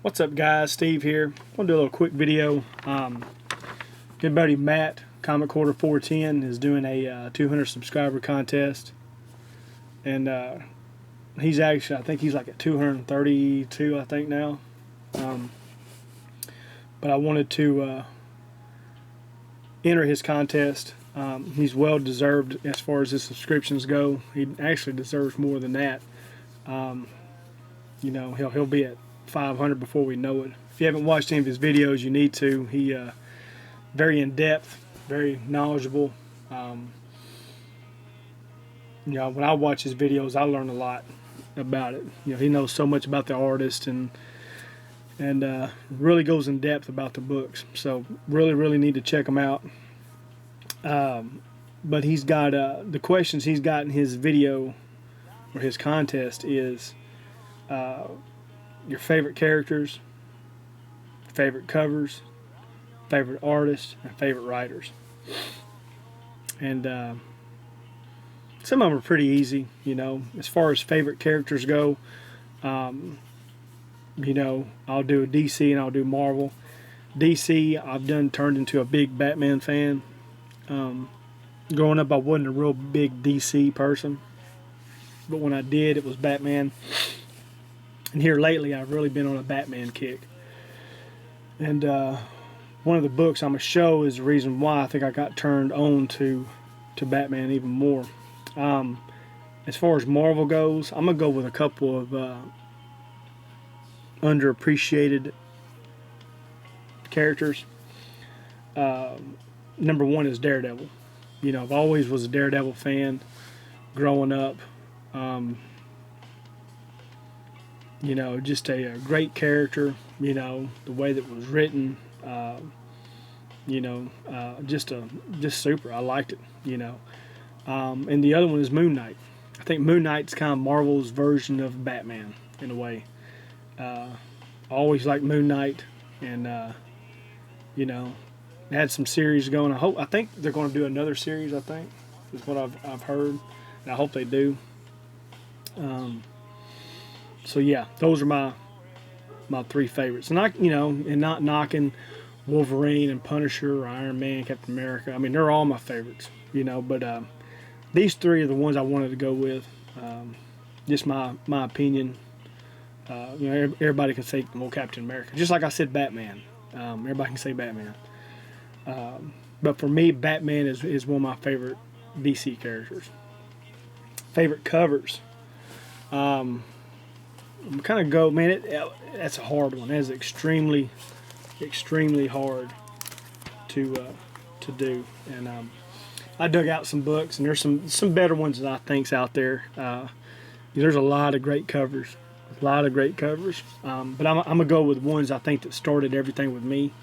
What's up, guys? Steve here. I'm gonna do a little quick video. Good buddy Matt, Comichorder410, is doing a 200 subscriber contest, and he's actually, I think he's like at 232, I think now. But I wanted to enter his contest. He's well deserved as far as his subscriptions go. He actually deserves more than that. You know, he'll be at 500 before we know it. If you haven't watched any of his videos, you need to. He very in depth, very knowledgeable. You know, when I watch his videos, I learn a lot about it. You know, he knows so much about the artist and really goes in depth about the books. So really need to check him out. But he's got the questions he's got in his video or his contest is your favorite characters, favorite covers, favorite artists, and favorite writers. And some of them are pretty easy, you know. As far as favorite characters go, you know, I'll do a DC and I'll do Marvel. DC, I've turned into a big Batman fan. Growing up, I wasn't a real big DC person, but when I did, it was Batman. And here lately, I've really been on a Batman kick. And one of the books I'm going to show is the reason why I think I got turned on to Batman even more. As far as Marvel goes, I'm going to go with a couple of underappreciated characters. Number one is Daredevil. You know, I've always was a Daredevil fan growing up. You know, just a great character. You know, the way that it was written. You know, just super. I liked it. You know, and the other one is Moon Knight. I think Moon Knight's kind of Marvel's version of Batman in a way. I always liked Moon Knight, and you know, had some series going. I think they're going to do another series. I think is what I've heard, and I hope they do. So yeah, those are my three favorites. And and not knocking Wolverine and Punisher or Iron Man, Captain America. I mean, they're all my favorites, you know. But these three are the ones I wanted to go with. Just my opinion. You know, everybody can say, well, Captain America. Just like I said, Batman. Everybody can say Batman. But for me, Batman is one of my favorite DC characters. Favorite covers. I'm kind of go, man. That's a hard one. That is extremely hard to do. And I dug out some books, and there's some better ones that I think's out there. There's a lot of great covers. But I'm gonna go with ones I think that started everything with me.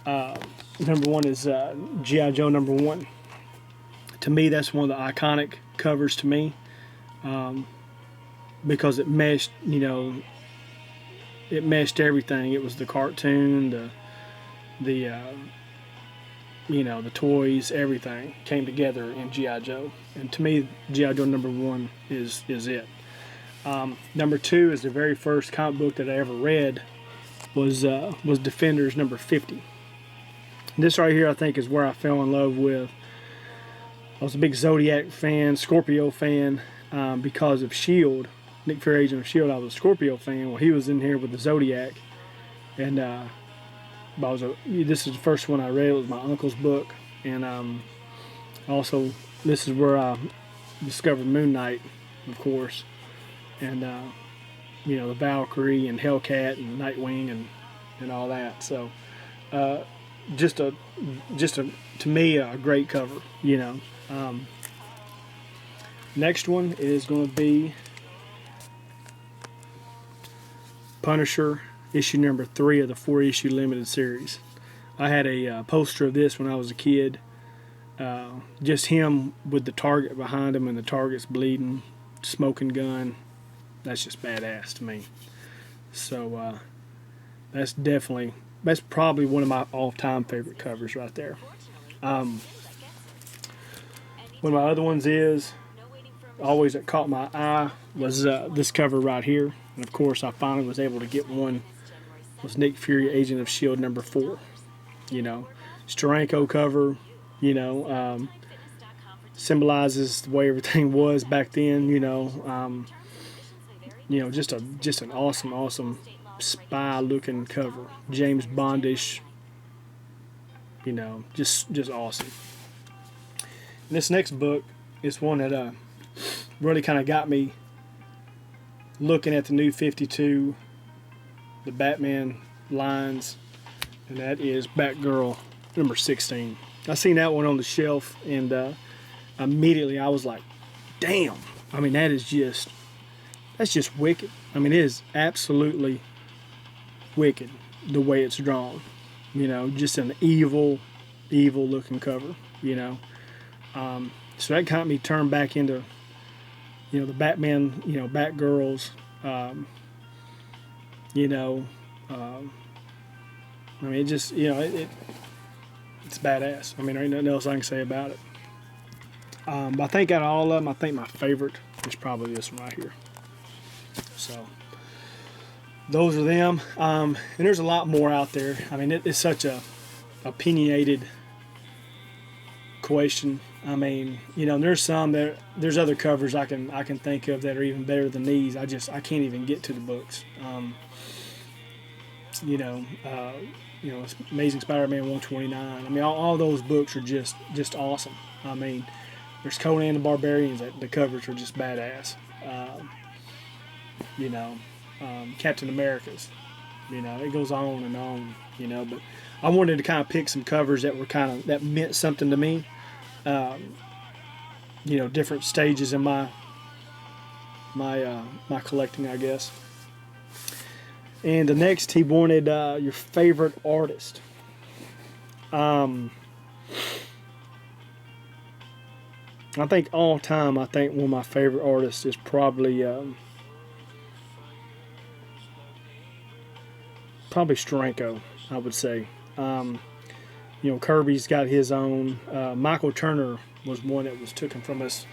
Number one is G.I. Joe #1. To me, that's one of the iconic covers to me, because it meshed, you know, it meshed everything. It was the cartoon, the you know, the toys, everything came together in G.I. Joe. And to me, G.I. Joe #1 is it. Number two is the very first comic book that I ever read was Defenders #50. This right here, I think, is where I fell in love with. I was a big Zodiac fan, Scorpio fan, because of S.H.I.E.L.D. Nick Fury, Agent of S.H.I.E.L.D. I was a Scorpio fan. Well, he was in here with the Zodiac, and this is the first one I read. It was my uncle's book, and also this is where I discovered Moon Knight, of course, and you know, the Valkyrie and Hellcat and Nightwing and all that. So just to me, a great cover, you know. Next one is going to be Punisher, issue number 3 of the 4-issue limited series. I had a poster of this when I was a kid. Just him with the target behind him and the target's bleeding, smoking gun. That's just badass to me. So that's probably one of my all-time favorite covers right there. One of my other ones is always that caught my eye was this cover right here, and of course I finally was able to get one was Nick Fury, Agent of S.H.I.E.L.D. #4. You know, Steranko cover, you know, symbolizes the way everything was back then, you know, just an awesome spy looking cover. James Bondish, you know, just awesome. And this next book is one that really kind of got me looking at the New 52, the Batman lines, and that is Batgirl #16. I seen that one on the shelf, and immediately I was like, damn. I mean, that's just wicked. I mean, it is absolutely wicked the way it's drawn. You know, just an evil looking cover, you know. So that got me turned back into, you know, the Batman, you know, Batgirls, you know, I mean, it just, you know, it's badass. I mean, there ain't nothing else I can say about it. But I think out of all of them, I think my favorite is probably this one right here. So those are them. And there's a lot more out there. I mean, it's such a opinionated question. I mean, you know, there's other covers I can think of that are even better than these. I can't even get to the books. You know, Amazing Spider-Man 129. I mean, all those books are just awesome. I mean, there's Conan the Barbarians. The covers are just badass. You know, Captain America's. You know, it goes on and on. You know, but I wanted to kind of pick some covers that were that meant something to me. You know, different stages in my collecting, I guess. And the next, he wanted your favorite artist. I think all time, one of my favorite artists is probably Steranko, I would say. You know, Kirby's got his own. Michael Turner was one that was taken from us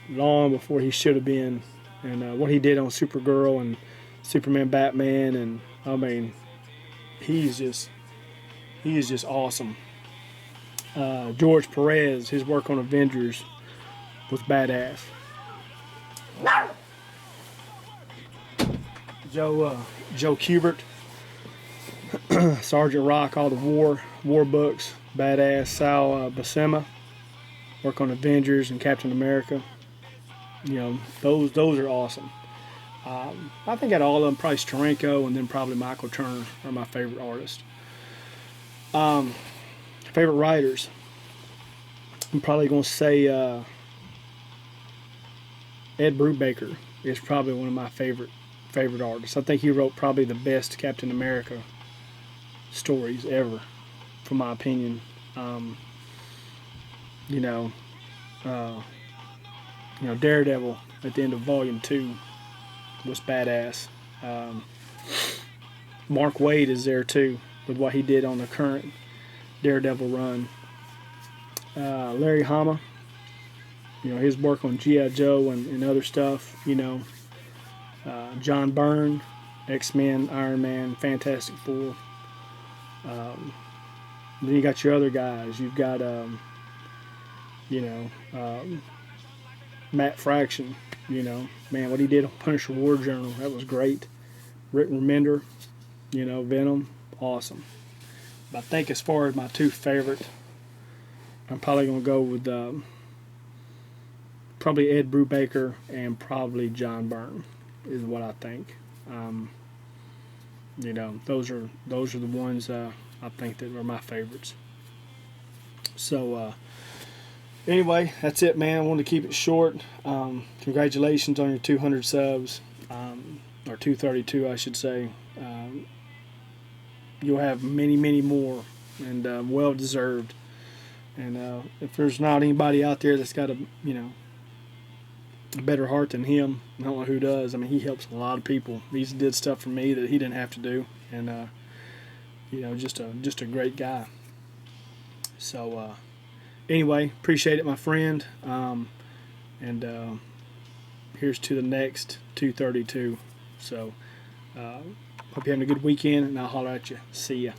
long before he should have been. And what he did on Supergirl and Superman, Batman, and I mean, he is just awesome. George Perez, his work on Avengers was badass. Joe Kubert, Sergeant Rock, all the war books, badass. Sal Buscema, work on Avengers and Captain America. You know, those are awesome. I think out of all of them, probably Steranko and then probably Michael Turner are my favorite artists. Favorite writers, I'm probably going to say Ed Brubaker is probably one of my favorite artists. I think he wrote probably the best Captain America stories ever, from my opinion. You know, Daredevil at the end of Volume 2 was badass. Mark Waid is there too with what he did on the current Daredevil run. Larry Hama, you know, his work on G.I. Joe and other stuff, you know. John Byrne, X-Men, Iron Man, Fantastic Four. Then you got your other guys. You've got, Matt Fraction, you know. Man, what he did on Punisher War Journal, that was great. Rick Remender, you know, Venom, awesome. But I think as far as my two favorite, I'm probably going to go with probably Ed Brubaker and probably John Byrne is what I think. You know, those are the ones I think that are my favorites. So anyway, that's it, man. I wanted to keep it short. Congratulations on your 200 subs, or 232, I should say. You'll have many more, and well deserved. And if there's not anybody out there that's got a better heart than him, I don't know who does. I mean, he helps a lot of people. He did stuff for me that he didn't have to do, and just a great guy. So anyway, appreciate it, my friend. And here's to the next 232. So Hope you're having a good weekend, and I'll holler at you. See ya.